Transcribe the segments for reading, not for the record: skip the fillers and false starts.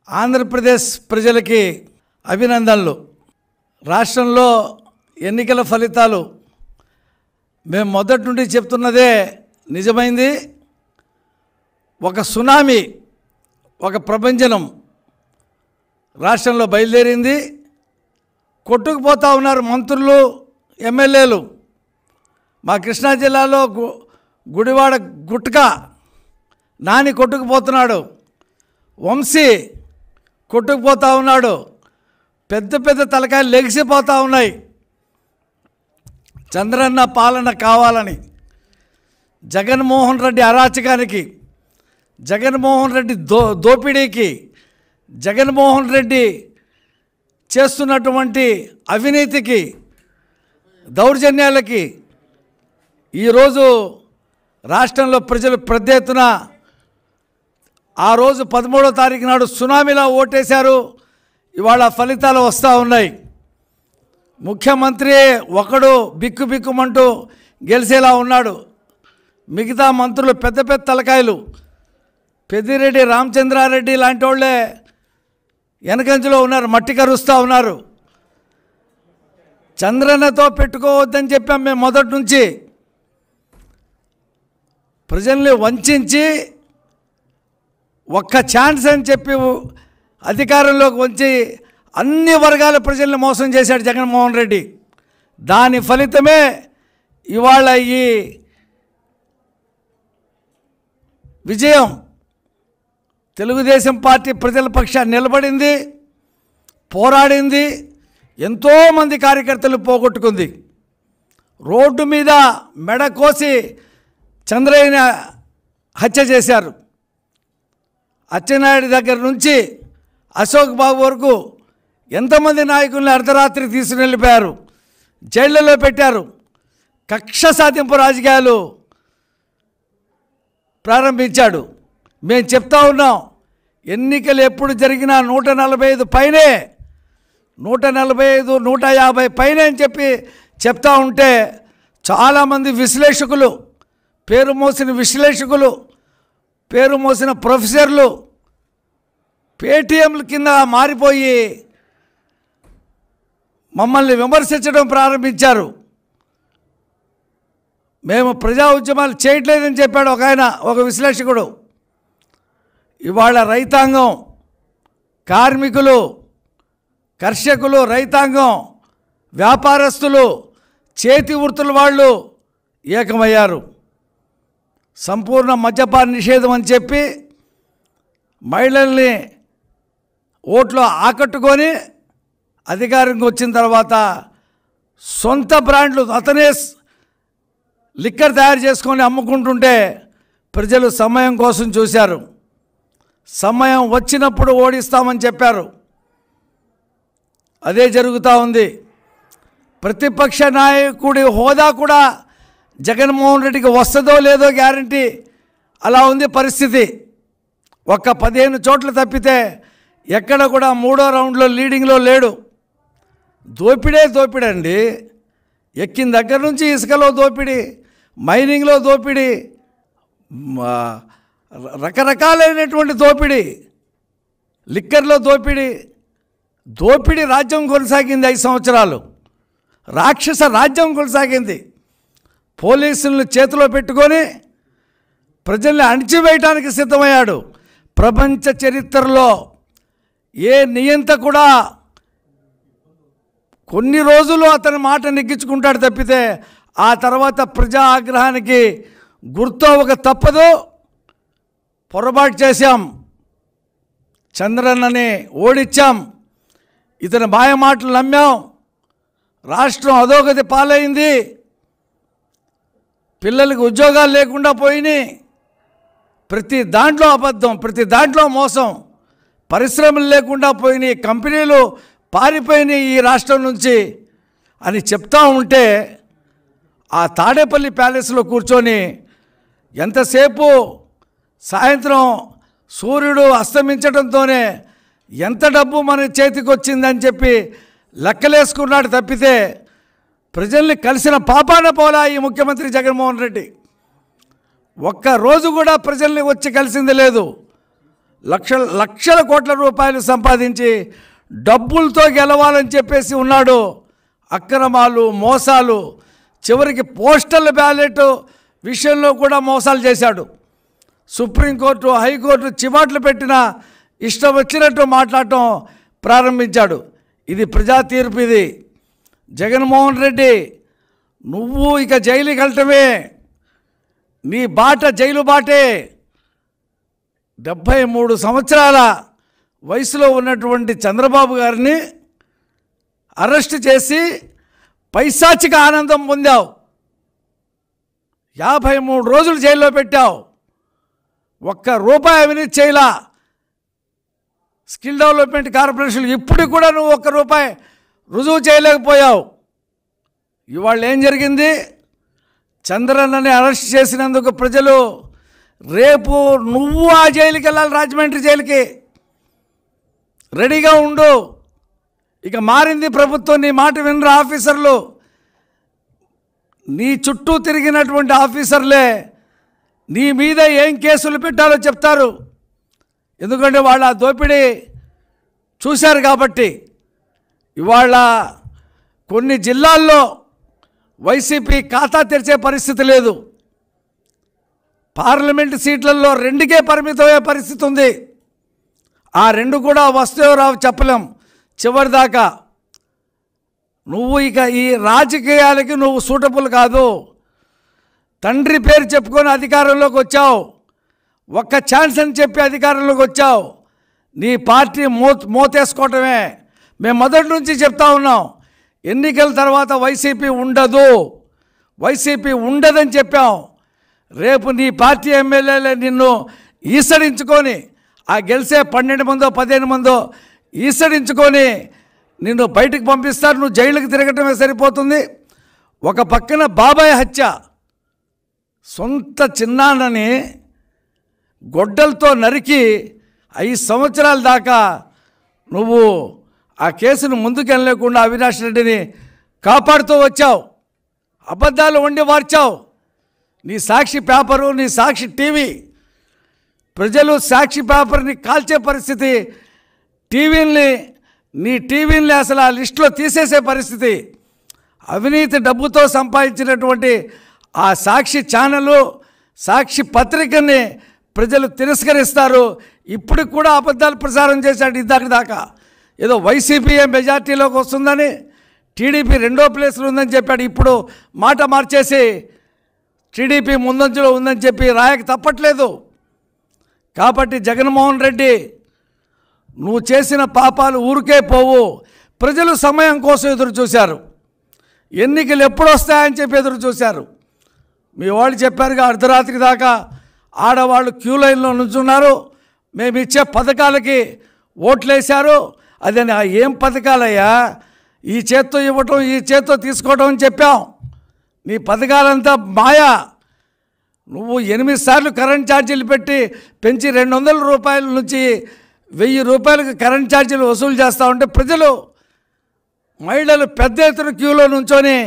ఆంధ్రప్రదేశ్ ప్రజలకి అభినందనలు. రాష్ట్రంలో ఎన్నికల ఫలితాలు మేము మొదటి నుండి చెప్తున్నదే నిజమైంది. ఒక సునామీ, ఒక ప్రభంజనం రాష్ట్రంలో బయలుదేరింది. కొట్టుకుపోతూ ఉన్నారు మంత్రులు, ఎమ్మెల్యేలు. మా కృష్ణా జిల్లాలో గుడివాడ గుట్కా నాని కొట్టుకుపోతున్నాడు, వంశీ కొట్టుకుపోతూ ఉన్నాడు, పెద్ద పెద్ద తలకాయలు లెగిసిపోతూ ఉన్నాయి. చంద్రన్న పాలన కావాలని, జగన్మోహన్ రెడ్డి అరాచకానికి, జగన్మోహన్ రెడ్డి దోపిడీకి, జగన్మోహన్ రెడ్డి చేస్తున్నటువంటి అవినీతికి, దౌర్జన్యాలకి ఈరోజు రాష్ట్రంలో ప్రజలు పెద్ద ఎత్తున ఆ రోజు 13వ తారీఖు నాడు సునామీలా ఓటేశారు. ఇవాళ ఫలితాలు వస్తూ ఉన్నాయి. ముఖ్యమంత్రి ఒకడు బిక్కుబిక్కుమంటూ గెలిచేలా ఉన్నాడు. మిగతా మంత్రులు పెద్ద పెద్ద తలకాయలు, పెద్దిరెడ్డి రామచంద్రారెడ్డి లాంటి వాళ్ళే వెనకంజలో ఉన్నారు, మట్టి కరుస్తూ ఉన్నారు. చంద్రన్నతో పెట్టుకోవద్దని చెప్పాం మేము మొదటి నుంచి. ప్రజల్ని వంచి ఒక్క ఛాన్స్ అని చెప్పి అధికారంలోకి వచ్చి అన్ని వర్గాల ప్రజల్ని మోసం చేశాడు జగన్మోహన్ రెడ్డి. దాని ఫలితమే ఇవాళ ఈ విజయం. తెలుగుదేశం పార్టీ ప్రజల పక్షాన్ని నిలబడింది, పోరాడింది, ఎంతోమంది కార్యకర్తలు పోగొట్టుకుంది. రోడ్డు మీద మెడ కోసి చంద్రయ్యని హత్య చేశారు. అచ్చెన్నాయుడు దగ్గర నుంచి అశోక్ బాబు వరకు ఎంతమంది నాయకుల్ని అర్ధరాత్రి తీసుకుని వెళ్ళిపోయారు, జైళ్లలో పెట్టారు. కక్ష సాధింపు రాజకీయాలు ప్రారంభించాడు. మేము చెప్తా ఉన్నాం, ఎన్నికలు ఎప్పుడు జరిగినా 145 పైనే, 145, 150 పైనే అని చెప్పి చెప్తా ఉంటే చాలామంది విశ్లేషకులు, పేరు మోసిన విశ్లేషకులు, పేరు మోసిన ప్రొఫెసర్లు పేటీఎంల కింద మారిపోయి మమ్మల్ని విమర్శించడం ప్రారంభించారు. మేము ప్రజా ఉద్యమాలు చేయట్లేదని చెప్పాడు ఒక ఆయన, ఒక విశ్లేషకుడు. ఇవాళ రైతాంగం, కార్మికులు, కర్షకులు, రైతాంగం, వ్యాపారస్తులు, చేతి వృత్తుల వాళ్ళు ఏకమయ్యారు. సంపూర్ణ మద్యపాన నిషేధం అని చెప్పి మహిళల్ని ఓట్లు ఆకట్టుకొని అధికారంకి వచ్చిన తర్వాత సొంత బ్రాండ్లు అతనే లిక్కర్ తయారు చేసుకొని అమ్ముకుంటుంటే ప్రజలు సమయం కోసం చూశారు. సమయం వచ్చినప్పుడు ఓడిస్తామని చెప్పారు. అదే జరుగుతూ ఉంది. ప్రతిపక్ష నాయకుడి హోదా కూడా జగన్మోహన్ రెడ్డికి వస్తుందో లేదో గ్యారంటీ, అలా ఉంది పరిస్థితి. ఒక్క 15 చోట్ల తప్పితే ఎక్కడ కూడా 3వ రౌండ్లో లీడింగ్లో లేడు. దోపిడే అండి. ఎక్కిన దగ్గర నుంచి ఇసుకలో దోపిడీ, మైనింగ్లో దోపిడీ, రకరకాలైనటువంటి దోపిడీ, లిక్కర్లో దోపిడీ రాజ్యం కొనసాగింది 5 సంవత్సరాలు. రాక్షస రాజ్యం కొనసాగింది. పోలీసులను చేతిలో పెట్టుకొని ప్రజల్ని అణిచివేయడానికి సిద్ధమయ్యాడు. ప్రపంచ చరిత్రలో ఏ నియంత కూడా కొన్ని రోజులు అతని మాట నెగ్గించుకుంటాడు తప్పితే ఆ తర్వాత ప్రజా ఆగ్రహానికి గుర్తు తప్పదు. పొరపాటు చేశాం, చంద్రన్నని ఓడించాం, ఇతని మాయ మాటలు నమ్మాం, రాష్ట్రం అధోగతి పాలైంది, పిల్లలకు ఉద్యోగాలు లేకుండా పోయినాయి, ప్రతి దాంట్లో అబద్ధం, ప్రతి దాంట్లో మోసం, పరిశ్రమలు లేకుండా పోయినాయి, కంపెనీలు పారిపోయినాయి ఈ రాష్ట్రం నుంచి అని చెప్తా ఉంటే ఆ తాడేపల్లి ప్యాలెస్లో కూర్చొని ఎంతసేపు సాయంత్రం సూర్యుడు అస్తమించడంతోనే ఎంత డబ్బు మన చేతికి వచ్చిందని చెప్పి లెక్కలేసుకున్నాడు తప్పితే ప్రజల్ని కలిసిన పాపాన పోలా ఈ ముఖ్యమంత్రి జగన్మోహన్ రెడ్డి. ఒక్క రోజు కూడా ప్రజల్ని వచ్చి కలిసింది లేదు. లక్షల కోట్ల రూపాయలు సంపాదించి డబ్బులతో గెలవాలని చెప్పేసి ఉన్నాడు. అక్రమాలు, మోసాలు, చివరికి పోస్టల్ బ్యాలెట్ విషయంలో కూడా మోసాలు చేశాడు. సుప్రీంకోర్టు, హైకోర్టు చివాట్లు పెట్టిన ఇష్టం వచ్చినట్టు మాట్లాడటం ప్రారంభించాడు. ఇది ప్రజా తీర్పు. ఇది జగన్మోహన్ రెడ్డి, నువ్వు ఇక జైలుకి వెళ్ళటమే, నీ బాట జైలు బాటే. 73 సంవత్సరాల వయసులో ఉన్నటువంటి చంద్రబాబు గారిని అరెస్ట్ చేసి పైశాచిక ఆనందం పొందావు. 53 రోజులు జైల్లో పెట్టావు. ఒక్క రూపాయి అవినీతి చేయలా. స్కిల్ డెవలప్మెంట్ కార్పొరేషన్ ఇప్పుడు కూడా నువ్వు ఒక్క రూపాయి రుజువు చేయలేకపోయావు. ఇవాళ ఏం జరిగింది? చంద్రన్నని అరెస్ట్ చేసినందుకు ప్రజలు రేపు నువ్వు ఆ జైలుకి వెళ్ళాలి, రాజమండ్రి జైలుకి. రెడీగా ఉండు. ఇక మారింది ప్రభుత్వం. నీ మాట వినరు ఆఫీసర్లు. నీ చుట్టూ తిరిగినటువంటి ఆఫీసర్లే నీ మీద ఏం కేసులు పెట్టాలో చెప్తారు. ఎందుకంటే వాళ్ళ దోపిడీ చూశారు కాబట్టి. ఇవాళ కొన్ని జిల్లాల్లో వైసీపీ ఖాతా తెరిచే పరిస్థితి లేదు. పార్లమెంటు సీట్లలో 2కే పరిమితమయ్యే పరిస్థితి ఉంది. ఆ 2 కూడా వస్తాయో రావు చెప్పలేం చివరిదాకా. నువ్వు ఇక ఈ రాజకీయాలకి నువ్వు సూటబుల్ కాదు. తండ్రి పేరు చెప్పుకొని అధికారంలోకి వచ్చావు. ఒక్క ఛాన్స్ అని చెప్పి అధికారంలోకి వచ్చావు. నీ పార్టీ మోతేసుకోవటమే. మేము మొదటి నుంచి చెప్తా ఉన్నాం, ఎన్నికల తర్వాత వైసీపీ ఉండదు, వైసీపీ ఉండదని చెప్పాం. రేపు నీ పార్టీ ఎమ్మెల్యేలే నిన్ను ఈసడించుకొని, ఆ గెలిచే 12 మందో 15 మందో ఈసడించుకొని నిన్ను బయటకు పంపిస్తారు. నువ్వు జైలుకి తిరగటమే సరిపోతుంది. ఒక పక్కన బాబాయ్ హత్య, సొంత చిన్నాన్నని గొడ్డలతో నరికి 5 సంవత్సరాల దాకా నువ్వు ఆ కేసును ముందుకెళ్ళలేకుండా అవినాష్ రెడ్డిని కాపాడుతూ వచ్చావు. అబద్ధాలు వండి వార్చావు. నీ సాక్షి పేపరు, నీ సాక్షి టీవీ, ప్రజలు సాక్షి పేపర్ని కాల్చే పరిస్థితి, నీ టీవీని అసలు ఆ లిస్టులో తీసేసే పరిస్థితి. అవినీతి డబ్బుతో సంపాదించినటువంటి ఆ సాక్షి ఛానలు, సాక్షి పత్రికని ప్రజలు తిరస్కరిస్తారు. ఇప్పుడు కూడా అబద్ధాలు ప్రసారం చేశాడు ఇందాక దాకా. ఏదో వైసీపీ మెజార్టీలోకి వస్తుందని, టీడీపీ 2వ ప్లేస్లో ఉందని చెప్పాడు. ఇప్పుడు మాట మార్చేసి టీడీపీ ముందంజలో ఉందని చెప్పి రాయక తప్పట్లేదు. కాబట్టి జగన్మోహన్ రెడ్డి, నువ్వు చేసిన పాపాలు ఊరికే పోవు. ప్రజలు సమయం కోసం ఎదురు చూశారు. ఎన్నికలు ఎప్పుడు వస్తాయని చెప్పి ఎదురు చూశారు. మీ వాళ్ళు చెప్పారుగా, అర్ధరాత్రి దాకా ఆడవాళ్ళు క్యూ లైన్లో నుంచున్నారు. మేము ఇచ్చే పథకాలకి ఓట్లేశారు. అదే ఏం పథకాలయ్యా? ఈ చేత్తో ఇవ్వటం, ఈ చేత్తో తీసుకోవటం అని చెప్పాం. నీ పథకాలంతా మాయా. నువ్వు 8 సార్లు కరెంట్ ఛార్జీలు పెంచి 200 రూపాయల నుంచి 1000 రూపాయలకు కరెంట్ ఛార్జీలు వసూలు చేస్తూ ఉంటే ప్రజలు, మహిళలు పెద్ద ఎత్తున క్యూలో నుంచొని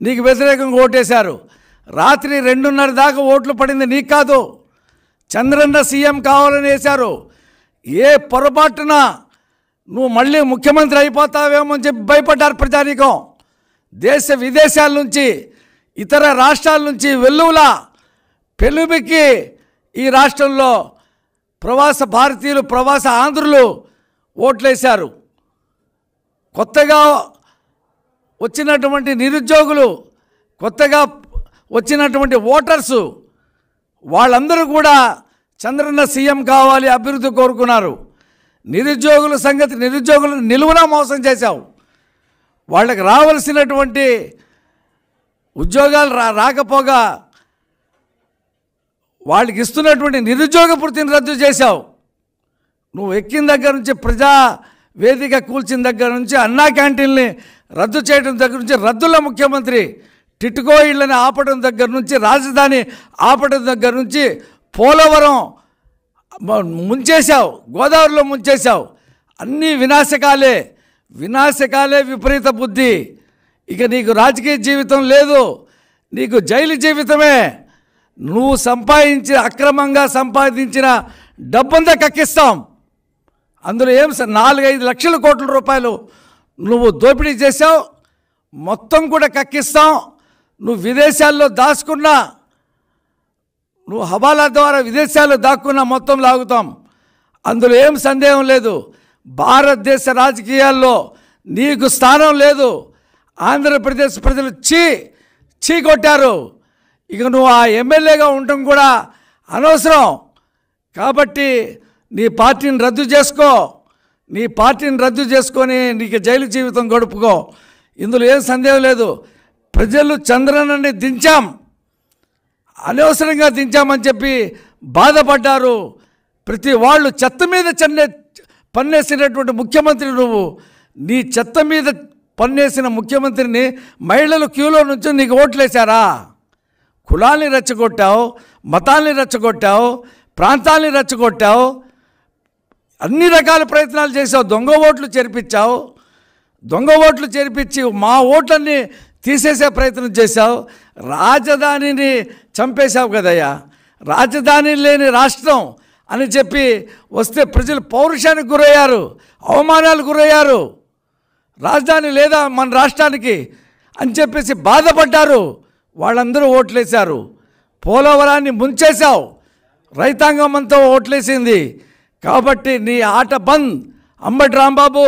నీకు వ్యతిరేకంగా ఓటేశారు. రాత్రి 2:30 దాకా ఓట్లు పడింది నీకు కాదు, చంద్రన్న సీఎం కావాలని వేశారు. ఏ పొరపాటున నువ్వు మళ్ళీ ముఖ్యమంత్రి అయిపోతావేమో అని చెప్పి భయపడ్డారు ప్రజానీకం. దేశ విదేశాల నుంచి, ఇతర రాష్ట్రాల నుంచి వెల్లువలా పెళ్ళుబిక్కి ఈ రాష్ట్రంలో ప్రవాస భారతీయులు, ప్రవాస ఆంధ్రులు ఓట్లేశారు. కొత్తగా వచ్చినటువంటి నిరుద్యోగులు, కొత్తగా వచ్చినటువంటి ఓటర్సు, వాళ్ళందరూ కూడా చంద్రన్న సీఎం కావాలి, అభివృద్ధి కోరుకున్నారు. నిరుద్యోగుల సంగతి, నిరుద్యోగులు నిలువునా మోసం చేశావు. వాళ్ళకి రావాల్సినటువంటి ఉద్యోగాలు రాకపోగా వాళ్ళకి ఇస్తున్నటువంటి నిరుద్యోగ వృత్తిని రద్దు చేశావు. నువ్వు ఎక్కిన దగ్గర నుంచి, ప్రజా వేదిక కూల్చిన దగ్గర నుంచి, అన్నా క్యాంటీన్ని రద్దు చేయడం దగ్గర నుంచి, రద్దుల ముఖ్యమంత్రి, టిట్కో ఇళ్ళని ఆపడం దగ్గర నుంచి, రాజధాని ఆపడం దగ్గర నుంచి, పోలవరం ముంచేశావు, గోదావరిలో ముంచేశావు. అన్నీ వినాశకాలే, విపరీత బుద్ధి. ఇక నీకు రాజకీయ జీవితం లేదు, నీకు జైలు జీవితమే. నువ్వు అక్రమంగా సంపాదించిన డబ్బంతా కక్కిస్తాం. అందులో ఏం 4-5 లక్షల కోట్ల రూపాయలు నువ్వు దోపిడీ చేశావు, మొత్తం కూడా కక్కిస్తాం. నువ్వు విదేశాల్లో దాచుకున్నా, నువ్వు హవాలా ద్వారా విదేశాల్లో దాక్కున్నా మొత్తం లాగుతాం. అందులో ఏం సందేహం లేదు. భారతదేశ రాజకీయాల్లో నీకు స్థానం లేదు. ఆంధ్రప్రదేశ్ ప్రజలు చీ కొట్టారు. ఇక నువ్వు ఆ ఎమ్మెల్యేగా ఉండటం కూడా అనవసరం. కాబట్టి నీ పార్టీని రద్దు చేసుకో. నీ పార్టీని రద్దు చేసుకొని నీకు జైలు జీవితం గడుపుకో. ఇందులో ఏం సందేహం లేదు. ప్రజలు చంద్రన్నని దించాం, అనవసరంగా దించామని చెప్పి బాధపడ్డారు. ప్రతి వాళ్ళు చెత్త మీద పన్నేసినటువంటి ముఖ్యమంత్రి నువ్వు. నీ చెత్త మీద పన్నేసిన ముఖ్యమంత్రిని మహిళలు క్యూలో నుంచి నీకు ఓట్లేశారా? కులాన్ని రెచ్చగొట్టావు, మతాల్ని రెచ్చగొట్టావు, ప్రాంతాల్ని రెచ్చగొట్టావు, అన్ని రకాల ప్రయత్నాలు చేసావు. దొంగ ఓట్లు చేర్పించావు. దొంగ ఓట్లు చేర్పించి మా ఓట్లన్నీ తీసేసే ప్రయత్నం చేశావు. రాజధానిని చంపేశావు కదయ్యా. రాజధాని లేని రాష్ట్రం అని చెప్పి వస్తే ప్రజలు పౌరుషానికి గురయ్యారు, అవమానాలకు గురయ్యారు. రాజధాని లేదా మన రాష్ట్రానికి అని చెప్పేసి బాధపడ్డారు. వాళ్ళందరూ ఓట్లేశారు. పోలవరాన్ని ముంచేశావు, రైతాంగం అంతా ఓట్లేసింది. కాబట్టి నీ ఆట బంద్. అంబటి రాంబాబు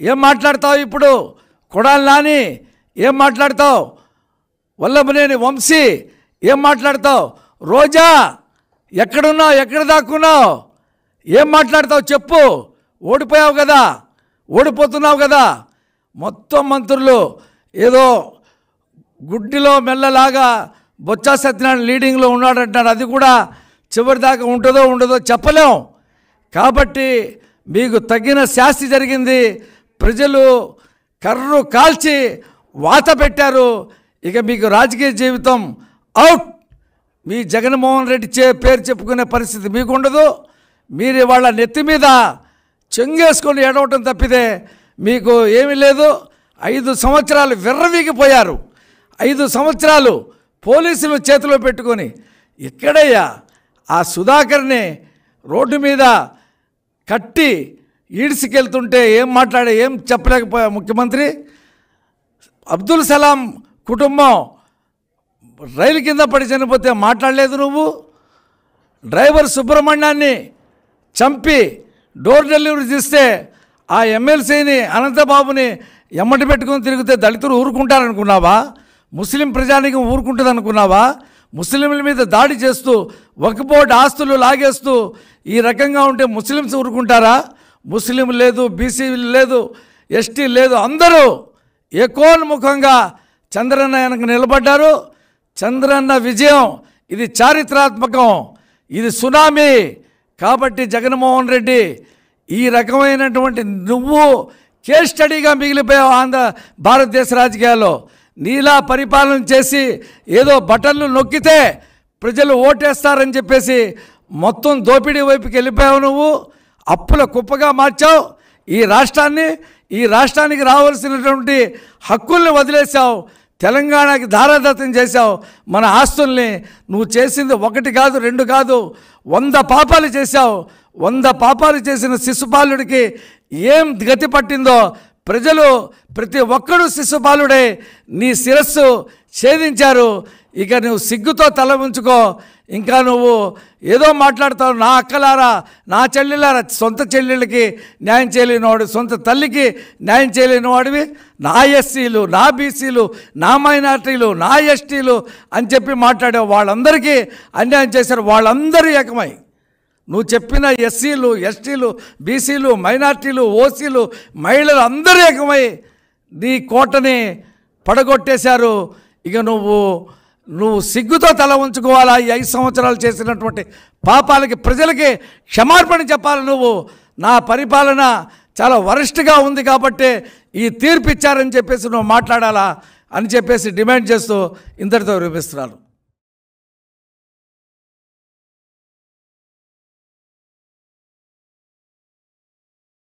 ఏం మాట్లాడతావు ఇప్పుడు? కొడాలి నాని ఏం మాట్లాడతావు? వల్లభనేని వంశీ ఏం మాట్లాడతావు? రోజా ఎక్కడున్నావు? ఎక్కడ దాక్కున్నావు? ఏం మాట్లాడతావు చెప్పు. ఓడిపోయావు కదా, ఓడిపోతున్నావు కదా. మొత్తం మంత్రులు ఏదో గుడ్డిలో మెల్లలాగా బొత్స సత్యనారాయణ లీడింగ్లో ఉన్నాడంటారు. అది కూడా చివరిదాకా ఉంటుందో ఉండదో చెప్పలేం. కాబట్టి మీకు తగిన శాస్తి జరిగింది. ప్రజలు కర్రు కాల్చి వాత పెట్టారు. ఇక మీకు రాజకీయ జీవితం అవుట్. మీ జగన్మోహన్ రెడ్డి పేరు చెప్పుకునే పరిస్థితి మీకు ఉండదు. మీరు వాళ్ళ నెత్తి మీద చెంగేసుకొని ఎడవటం తప్పితే మీకు ఏమీ లేదు. 5 సంవత్సరాలు విర్రవీగిపోయారు. 5 సంవత్సరాలు పోలీసులు చేతిలో పెట్టుకొని ఎక్కడయ్యా ఆ సుధాకర్ని రోడ్డు మీద కట్టి ఈడ్చుకెళ్తుంటే ఏం చెప్పలేకపోయా ముఖ్యమంత్రి? అబ్దుల్ సలాం కుటుంబం రైలు కింద పడి చనిపోతే మాట్లాడలేదు నువ్వు. డ్రైవర్ సుబ్రహ్మణ్యాన్ని చంపి డోర్ డెలివరీ తీస్తే ఆ ఎమ్మెల్సీని అనంతబాబుని ఎమ్మటి పెట్టుకొని తిరిగితే దళితులు ఊరుకుంటారనుకున్నావా? ముస్లిం ప్రజానికం ఊరుకుంటుంది అనుకున్నావా? ముస్లింల మీద దాడి చేస్తూ వక్ఫ్ బోర్డు ఆస్తులు లాగేస్తూ ఈ రకంగా ఉంటే ముస్లిమ్స్ ఊరుకుంటారా? ముస్లిం లేదు, బీసీ లేదు, ఎస్టీ లేదు, అందరూ ఏకోన్ముఖంగా చంద్రన్న వెనక నిలబడ్డారు. చంద్రన్న విజయం ఇది చారిత్రాత్మకం, ఇది సునామీ. కాబట్టి జగన్మోహన్ రెడ్డి ఈ రకమైనటువంటి నువ్వు కేస్ స్టడీగా మిగిలిపోయావు భారతదేశ రాజకీయాల్లో. నీలా పరిపాలన చేసి ఏదో బటన్లు నొక్కితే ప్రజలు ఓటేస్తారని చెప్పేసి మొత్తం దోపిడీ వైపుకి వెళ్ళిపోయావు. నువ్వు అప్పుల కుప్పగా మార్చావు ఈ రాష్ట్రానికి రావాల్సినటువంటి హక్కుల్ని వదిలేసావు. తెలంగాణకి ధారాదత్తం చేశావు. మన ఆస్తుల్ని నువ్వు చేసింది 1 కాదు 2 కాదు 100 పాపాలు చేశావు. 100 పాపాలు చేసిన శిశుపాలుడికి ఏం గతి పట్టిందో ప్రజలు ప్రతి ఒక్కడూ శిశుపాలుడే నీ శిరస్సు ఛేదించారు. ఇక నువ్వు సిగ్గుతో తల ఉంచుకో. ఇంకా నువ్వు ఏదో మాట్లాడతావు. నా అక్కలారా, నా చెల్లెలారా, సొంత చెల్లెళ్ళకి న్యాయం చేయలేనివాడు, సొంత తల్లికి న్యాయం చేయలేనివాడివి. నా ఎస్సీలు, నా బీసీలు, నా మైనార్టీలు, నా ఎస్టీలు అని చెప్పి మాట్లాడావు. వాళ్ళందరికీ అన్యాయం చేశారు. వాళ్ళందరూ ఏకమై నువ్వు చెప్పిన ఎస్సీలు, ఎస్టీలు, బీసీలు, మైనార్టీలు, ఓసీలు, మహిళలు అందరూ ఏకమై నీ కోటని పడగొట్టేశారు. ఇక నువ్వు సిగ్గుతో తల ఉంచుకోవాలా? ఈ 5 సంవత్సరాలు చేసినటువంటి పాపాలకి ప్రజలకి క్షమార్పణ చెప్పాలి. నువ్వు నా పరిపాలన చాలా వరస్ట్గా ఉంది కాబట్టి ఈ తీర్పు ఇచ్చారని చెప్పేసి నువ్వు మాట్లాడాలా అని చెప్పేసి డిమాండ్ చేస్తూ ఇంతటితో విరమిస్తున్నాను.